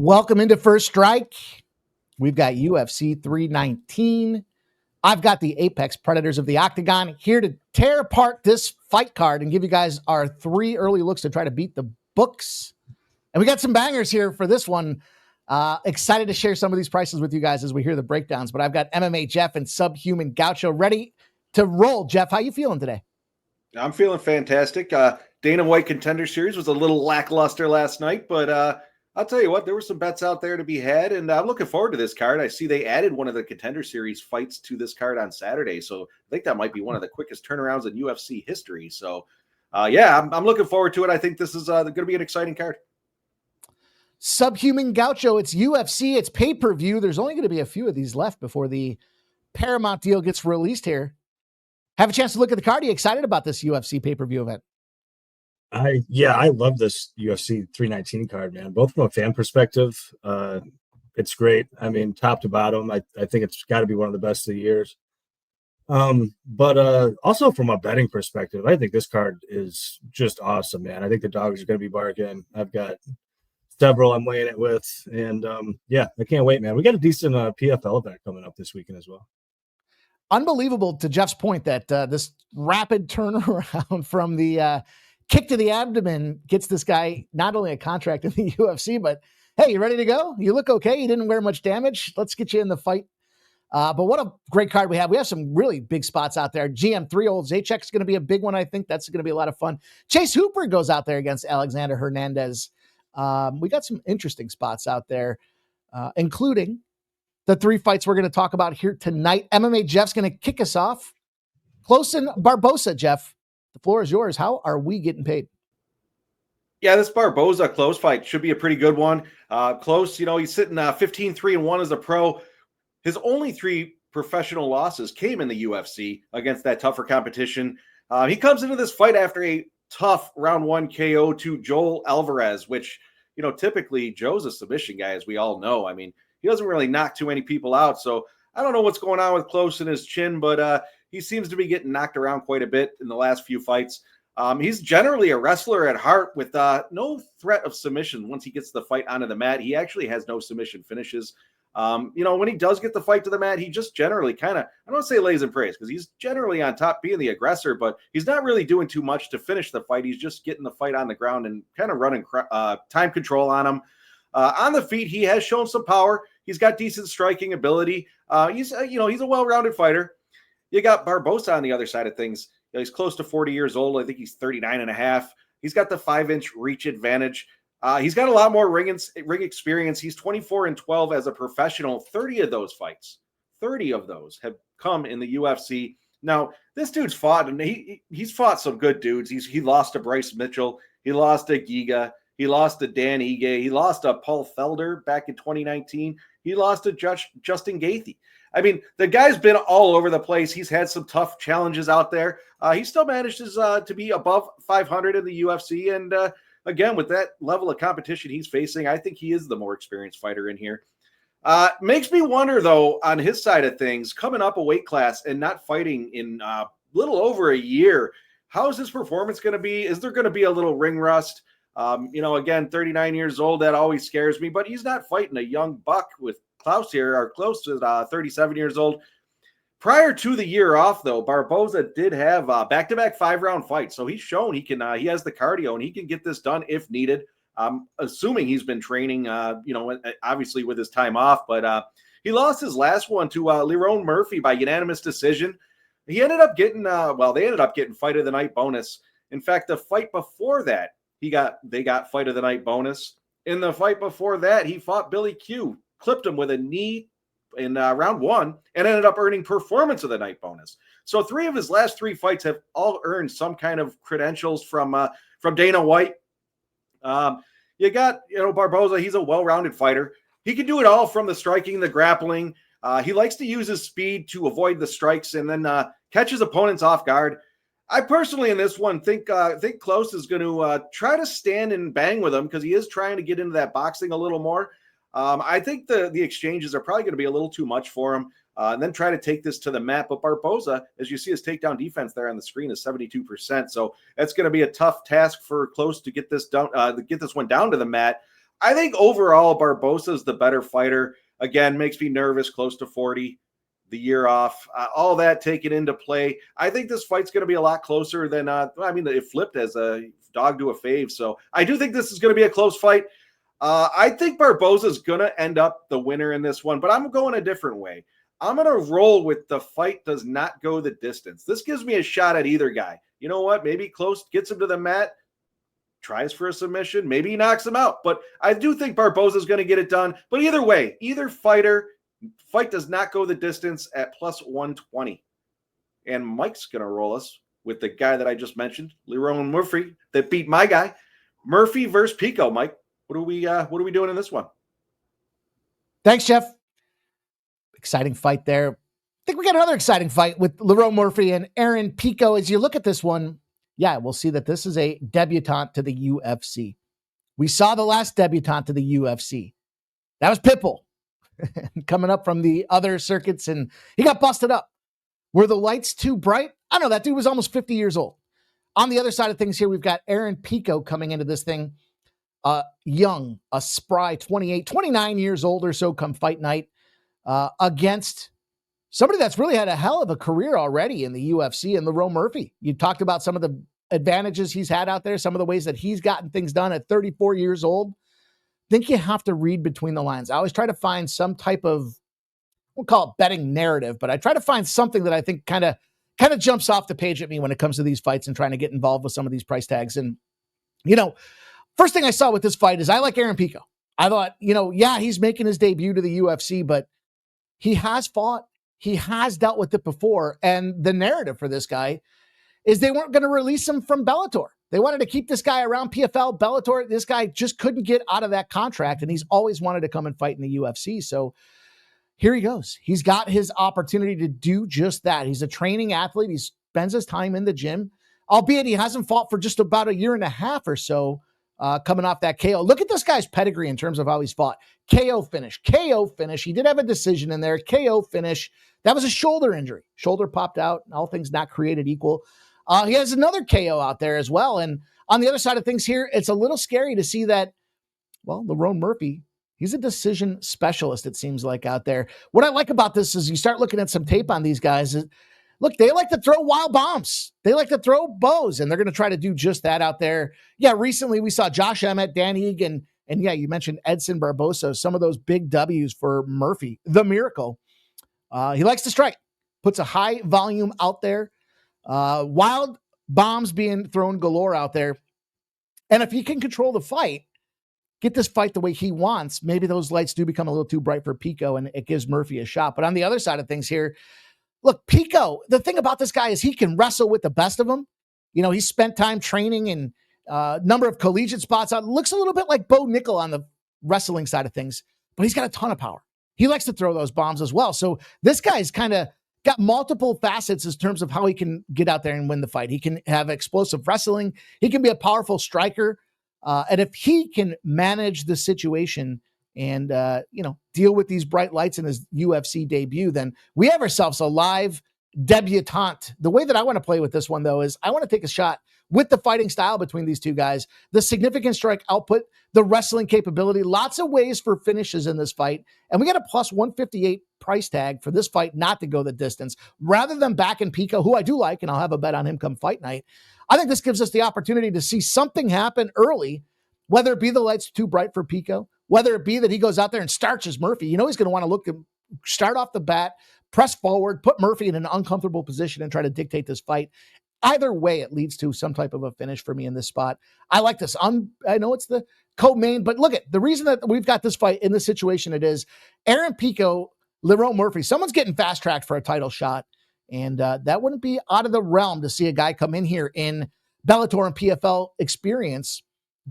Welcome into First Strike. We've got UFC 319. I've got the Apex Predators of the Octagon here to tear apart this fight card and give you guys our 3 early looks to try to beat the books. And we got some bangers here for this one. Excited to share some of these prices with you guys as we hear the breakdowns. But I've got MMA Jeff and Subhuman Gaucho ready to roll. Jeff, how you feeling today? I'm feeling fantastic. Dana White Contender Series was a little lackluster last night, but I'll tell you what, there were some bets out there to be had, and I'm looking forward to this card. I see they added one of the Contender Series fights to this card on Saturday, so I think that might be one of the quickest turnarounds in UFC history. So, I'm looking forward to it. I think this is going to be an exciting card. Subhuman Gaucho, it's UFC, it's pay-per-view. There's only going to be a few of these left before the Paramount deal gets released here. Have a chance to look at the card. Are you excited about this UFC pay-per-view event? I love this UFC 319 card, man. Both from a fan perspective, it's great. I mean, top to bottom, I think it's got to be one of the best of the years. But also from a betting perspective, I think this card is just awesome, man. I think the dogs are going to be barking. I've got several I'm weighing it with, and I can't wait, man. We got a decent PFL event coming up this weekend as well. Unbelievable, to Jeff's point, that this rapid turnaround from the kick to the abdomen gets this guy not only a contract in the UFC, but hey, you ready to go? You look okay. You didn't wear much damage. Let's get you in the fight. But what a great card we have. We have some really big spots out there. GM3 old Zaczek is going to be a big one. I think that's going to be a lot of fun. Chase Hooper goes out there against Alexander Hernandez. We got some interesting spots out there, including the 3 fights we're going to talk about here tonight. MMA Jeff's going to kick us off. Klose and Barboza, Jeff. The floor is yours. How are we getting paid? Yeah, this Barboza Klose fight should be a pretty good one. Klose, he's sitting 15-3-1 as a pro. His only 3 professional losses came in the UFC against that tougher competition. He comes into this fight after a tough round 1 KO to Joel Alvarez, which, typically Joe's a submission guy, as we all know. I mean, he doesn't really knock too many people out. So I don't know what's going on with Klose in his chin, but he seems to be getting knocked around quite a bit in the last few fights. He's generally a wrestler at heart with no threat of submission. Once he gets the fight onto the mat, he actually has no submission finishes. When he does get the fight to the mat, he just generally kind of, I don't want to say lays in praise, because he's generally on top being the aggressor, but he's not really doing too much to finish the fight. He's just getting the fight on the ground and kind of running time control on him. On the feet, he has shown some power. He's got decent striking ability. He's a well-rounded fighter. You got Barboza on the other side of things. He's close to 40 years old. I think he's 39 and a half. He's got the 5-inch reach advantage. He's got a lot more ring experience. He's 24-12 as a professional. 30 of those fights, 30 of those have come in the UFC. Now, this dude's fought, and he's fought some good dudes. He lost to Bryce Mitchell. He lost to Giga. He lost to Dan Ige. He lost to Paul Felder back in 2019. He lost to Justin Gaethje. I mean, the guy's been all over the place. He's had some tough challenges out there. He still manages to be above 500 in the UFC. And again, with that level of competition he's facing, I think he is the more experienced fighter in here. Makes me wonder, though, on his side of things, coming up a weight class and not fighting in a little over a year, how is his performance going to be? Is there going to be a little ring rust? Again, 39 years old, that always scares me, but he's not fighting a young buck with Klose here, or close to 37 years old. Prior to the year off, though, Barboza did have back-to-back 5-round fights, so he's shown he can. He has the cardio, and he can get this done if needed. I'm assuming he's been training, obviously with his time off, but he lost his last one to Lerone Murphy by unanimous decision. He ended up getting, they ended up getting fight of the night bonus. In fact, the fight before that, they got fight of the night bonus. In the fight before that, he fought Billy Q, clipped him with a knee in round 1, and ended up earning performance of the night bonus. So 3 of his last 3 fights have all earned some kind of credentials from Dana White. You got, Barboza. He's a well-rounded fighter. He can do it all, from the striking, the grappling. He likes to use his speed to avoid the strikes and then catch his opponents off guard. I personally, in this one, think Klose is going to try to stand and bang with him, because he is trying to get into that boxing a little more. I think the exchanges are probably going to be a little too much for him, and then try to take this to the mat. But Barboza, as you see his takedown defense there on the screen, is 72%. So that's going to be a tough task for Klose to get this down, get this one down to the mat. I think overall Barboza is the better fighter. Again, makes me nervous, close to 40, the year off, all that taken into play. I think this fight's going to be a lot closer than, it flipped as a dog to a fave. So I do think this is going to be a close fight. I think Barboza is going to end up the winner in this one, but I'm going a different way. I'm going to roll with the fight does not go the distance. This gives me a shot at either guy. You know what? Maybe Klose gets him to the mat, tries for a submission. Maybe he knocks him out. But I do think Barboza is going to get it done. But either way, either fight does not go the distance at plus 120. And Mike's going to roll us with the guy that I just mentioned, Lerone Murphy, that beat my guy. Murphy versus Pico. Mike, what are we doing in this one? Thanks, Jeff. Exciting fight there. I think we got another exciting fight with Lerone Murphy and Aaron Pico. As you look at this one, yeah, we'll see that this is a debutante to the UFC. We saw the last debutante to the UFC. That was Pitbull coming up from the other circuits, and he got busted up. Were the lights too bright? I don't know. That dude was almost 50 years old. On the other side of things here, we've got Aaron Pico coming into this thing. Young, a spry 28, 29 years old or so come fight night. Against somebody that's really had a hell of a career already in the UFC, and Lerone Murphy. You talked about some of the advantages he's had out there, some of the ways that he's gotten things done at 34 years old. I think you have to read between the lines. I always try to find some type of, we'll call it betting narrative, but I try to find something that I think kind of jumps off the page at me when it comes to these fights and trying to get involved with some of these price tags. And, first thing I saw with this fight is I like Aaron Pico. I thought, he's making his debut to the UFC, but he has fought. He has dealt with it before. And the narrative for this guy is they weren't going to release him from Bellator. They wanted to keep this guy around PFL, Bellator. This guy just couldn't get out of that contract, and he's always wanted to come and fight in the UFC. So here he goes. He's got his opportunity to do just that. He's a training athlete. He spends his time in the gym, albeit he hasn't fought for just about a year and a half or so. Coming off that KO. Look at this guy's pedigree in terms of how he's fought. KO finish. He did have a decision in there. KO finish. That was a shoulder injury. Shoulder popped out. All things not created equal. He has another KO out there as well. And on the other side of things here, it's a little scary to see that, Lerone Murphy, he's a decision specialist, it seems like, out there. What I like about this is you start looking at some tape on these guys. Look, they like to throw wild bombs. They like to throw bows, and they're going to try to do just that out there. Yeah, recently we saw Josh Emmett, Dan Egan, and yeah, you mentioned Edson Barboza, some of those big W's for Murphy, the Miracle. He likes to strike, puts a high volume out there, wild bombs being thrown galore out there. And if he can control the fight, get this fight the way he wants, maybe those lights do become a little too bright for Pico, and it gives Murphy a shot. But on the other side of things here, look, Pico, the thing about this guy is he can wrestle with the best of them. He's spent time training in a number of collegiate spots. Looks a little bit like Bo Nickel on the wrestling side of things, but he's got a ton of power. He likes to throw those bombs as well. So this guy's kind of got multiple facets in terms of how he can get out there and win the fight. He can have explosive wrestling. He can be a powerful striker. And if he can manage the situation and, deal with these bright lights in his UFC debut, then we have ourselves a live debutante. The way that I want to play with this one, though, is I want to take a shot with the fighting style between these two guys, the significant strike output, the wrestling capability, lots of ways for finishes in this fight. And we got a plus 158 price tag for this fight not to go the distance. Rather than backing Pico, who I do like, and I'll have a bet on him come fight night, I think this gives us the opportunity to see something happen early, whether it be the lights too bright for Pico, whether it be that he goes out there and starches Murphy. He's going to want to start off the bat, press forward, put Murphy in an uncomfortable position and try to dictate this fight. Either way, it leads to some type of a finish for me in this spot. I like this. I know it's the co-main, but look at the reason that we've got this fight in the situation it is. Aaron Pico, Lerone Murphy, someone's getting fast-tracked for a title shot, and that wouldn't be out of the realm to see a guy come in here in Bellator and PFL experience,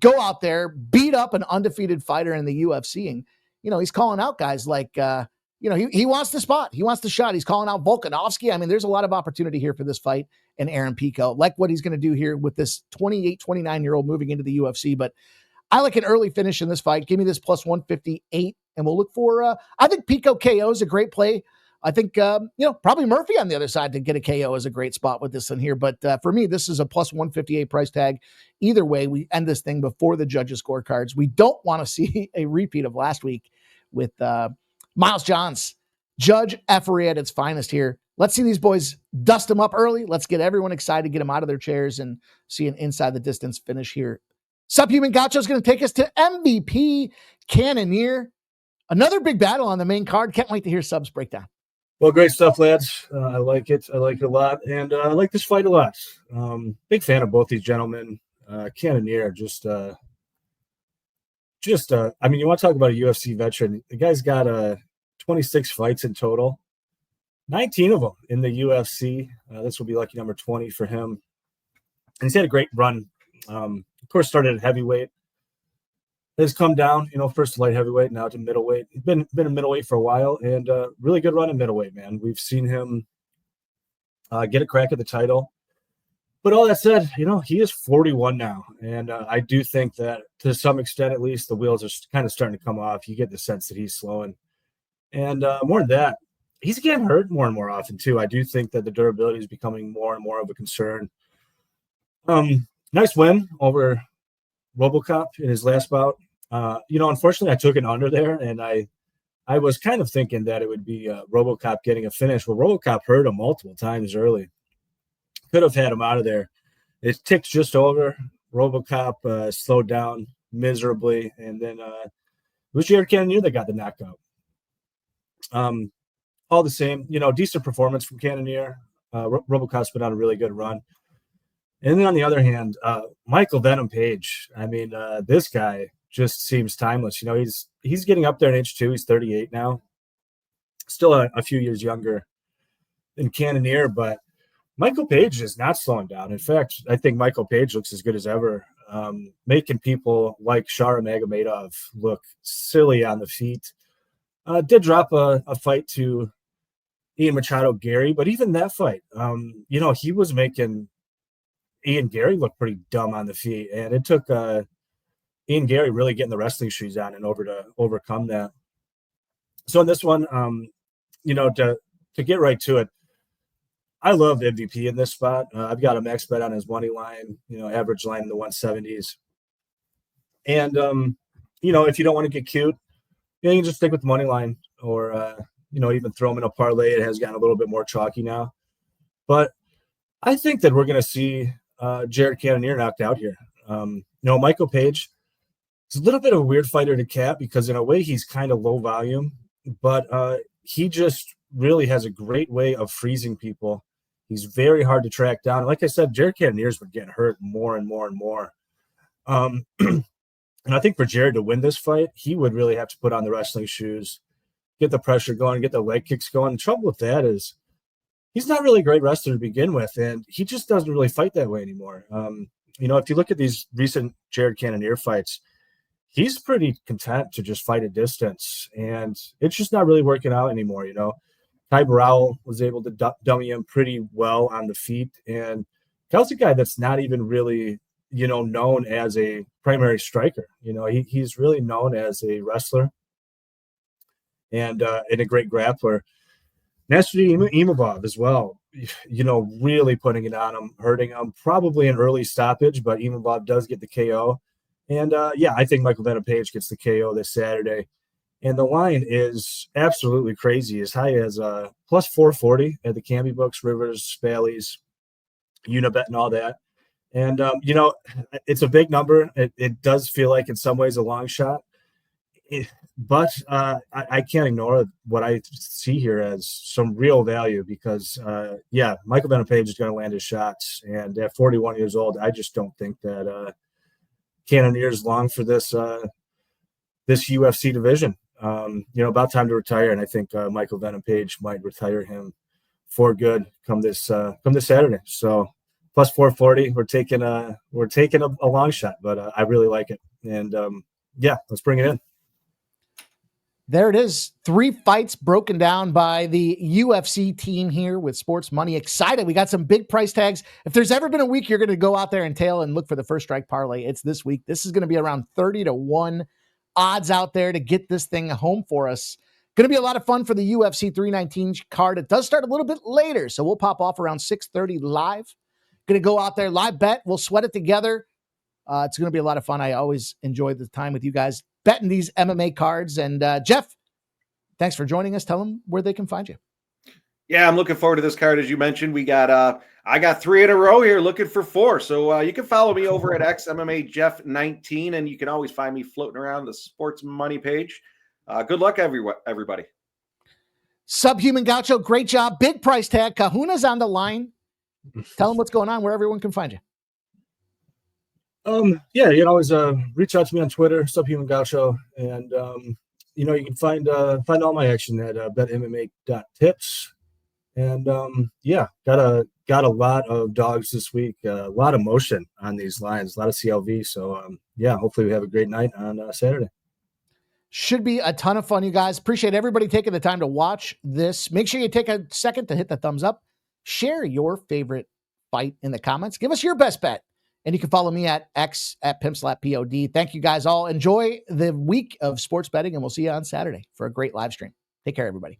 go out there, beat up an undefeated fighter in the UFC, and he's calling out guys like he wants the spot, he wants the shot. He's calling out Volkanovski. I mean, there's a lot of opportunity here for this fight, and Aaron Pico, like what he's going to do here with this 28, 29-year-old moving into the UFC. But I like an early finish in this fight. Give me this plus 158, and we'll look for. I think Pico KO is a great play. I think, probably Murphy on the other side to get a KO is a great spot with this one here. But for me, this is a plus 158 price tag. Either way, we end this thing before the judges' scorecards. We don't want to see a repeat of last week with Miles Johns. Judge effery at its finest here. Let's see these boys dust them up early. Let's get everyone excited, get them out of their chairs, and see an inside the distance finish here. Subhuman Gaucho is going to take us to MVP Cannonier. Another big battle on the main card. Can't wait to hear Sub's breakdown. Well, great stuff, lads. I like it. I like it a lot. And I like this fight a lot. Big fan of both these gentlemen. Cannonier, I mean, you want to talk about a UFC veteran. The guy's got 26 fights in total, 19 of them in the UFC. This will be lucky number 20 for him. And he's had a great run. Of course, started at heavyweight. Has come down, first to light heavyweight, now to middleweight. He's been a middleweight for a while, and really good run in middleweight, man. We've seen him get a crack at the title. But all that said, he is 41 now, and I do think that to some extent, at least, the wheels are kind of starting to come off. You get the sense that he's slowing. And more than that, he's getting hurt more and more often, too. I do think that the durability is becoming more and more of a concern. Nice win over RoboCop in his last bout. Unfortunately, I took an under there, and I was kind of thinking that it would be RoboCop getting a finish. Well, RoboCop hurt him multiple times early. Could have had him out of there. It ticked just over. RoboCop slowed down miserably, and then it was Jared Cannonier that got the knockout. All the same, decent performance from Cannonier. RoboCop's been on a really good run. And then on the other hand, Michael Venom Page. I mean, this guy just seems timeless. He's getting up there in age too. He's 38 now. Still a few years younger than Cannonier, but Michael Page is not slowing down. In fact, I think Michael Page looks as good as ever, making people like Shara Magomedov look silly on the feet. Did drop a fight to Ian Machado Gary, but even that fight, he was making Ian Gary looked pretty dumb on the feet, and it took Ian Gary really getting the wrestling shoes on and over to overcome that. So in this one, to get right to it, I love MVP in this spot. I've got a max bet on his money line, average line in the 170s. And, if you don't want to get cute, you can just stick with the money line or, even throw him in a parlay. It has gotten a little bit more chalky now. But I think that we're going to see Jared Cannonier knocked out here. Michael Page is a little bit of a weird fighter to cap because in a way he's kind of low volume, but he just really has a great way of freezing people. He's very hard to track down. And like I said, Jared Cannonier's been getting hurt more and more and more. And I think for Jared to win this fight, he would really have to put on the wrestling shoes, get the pressure going, get the leg kicks going. The trouble with that is he's not really a great wrestler to begin with, and he just doesn't really fight that way anymore. If you look at these recent Jared Cannonier fights, he's pretty content to just fight at distance, and it's just not really working out anymore. Ty Burrell was able to dummy him pretty well on the feet, and Cal's a guy that's not even really, known as a primary striker. He's really known as a wrestler and a great grappler. Nasruddin Imavov as well, really putting it on him, hurting him, probably an early stoppage, but Imavov does get the KO. And I think Michael Venom Page gets the KO this Saturday. And the line is absolutely crazy, as high as plus 440 at the Camby books, Rivers, Bally's, Unibet, and all that. And, it's a big number. It does feel like in some ways a long shot. But I can't ignore what I see here as some real value because, Michael Venom Page is going to land his shots. And at 41 years old, I just don't think that Cannonier is long for this UFC division. About time to retire. And I think Michael Venom Page might retire him for good come this Saturday. So plus 440, we're taking a long shot, but I really like it. And let's bring it in. There it is. 3 fights broken down by the UFC team here with Sports Money. Excited. We got some big price tags. If there's ever been a week you're going to go out there and tail and look for the first strike parlay, it's this week. This is going to be around 30-1 odds out there to get this thing home for us. Going to be a lot of fun for the UFC 319 card. It does start a little bit later, so we'll pop off around 6:30 live. Going to go out there, live bet. We'll sweat it together. It's going to be a lot of fun. I always enjoy the time with you guys betting these MMA cards. And Jeff, thanks for joining us. Tell them where they can find you. Yeah, I'm looking forward to this card. As you mentioned, we got I got 3 in a row here, looking for 4. So you can follow me over at MMA Jeff 19, and you can always find me floating around the Sports Money page. Good luck, everybody. Subhuman Gaucho, great job. Big price tag. Kahuna's on the line. Tell them what's going on, where everyone can find you. Yeah, you can always reach out to me on Twitter, Subhuman Gaucho, and you can find all my action at betmma.tips. And yeah, got a lot of dogs this week, a lot of motion on these lines, a lot of CLV. So yeah, hopefully we have a great night on Saturday. Should be a ton of fun, you guys. Appreciate everybody taking the time to watch this. Make sure you take a second to hit the thumbs up. Share your favorite fight in the comments. Give us your best bet. And you can follow me at X at Pimpslap Pod. Thank you guys all. Enjoy the week of sports betting, and we'll see you on Saturday for a great live stream. Take care, everybody.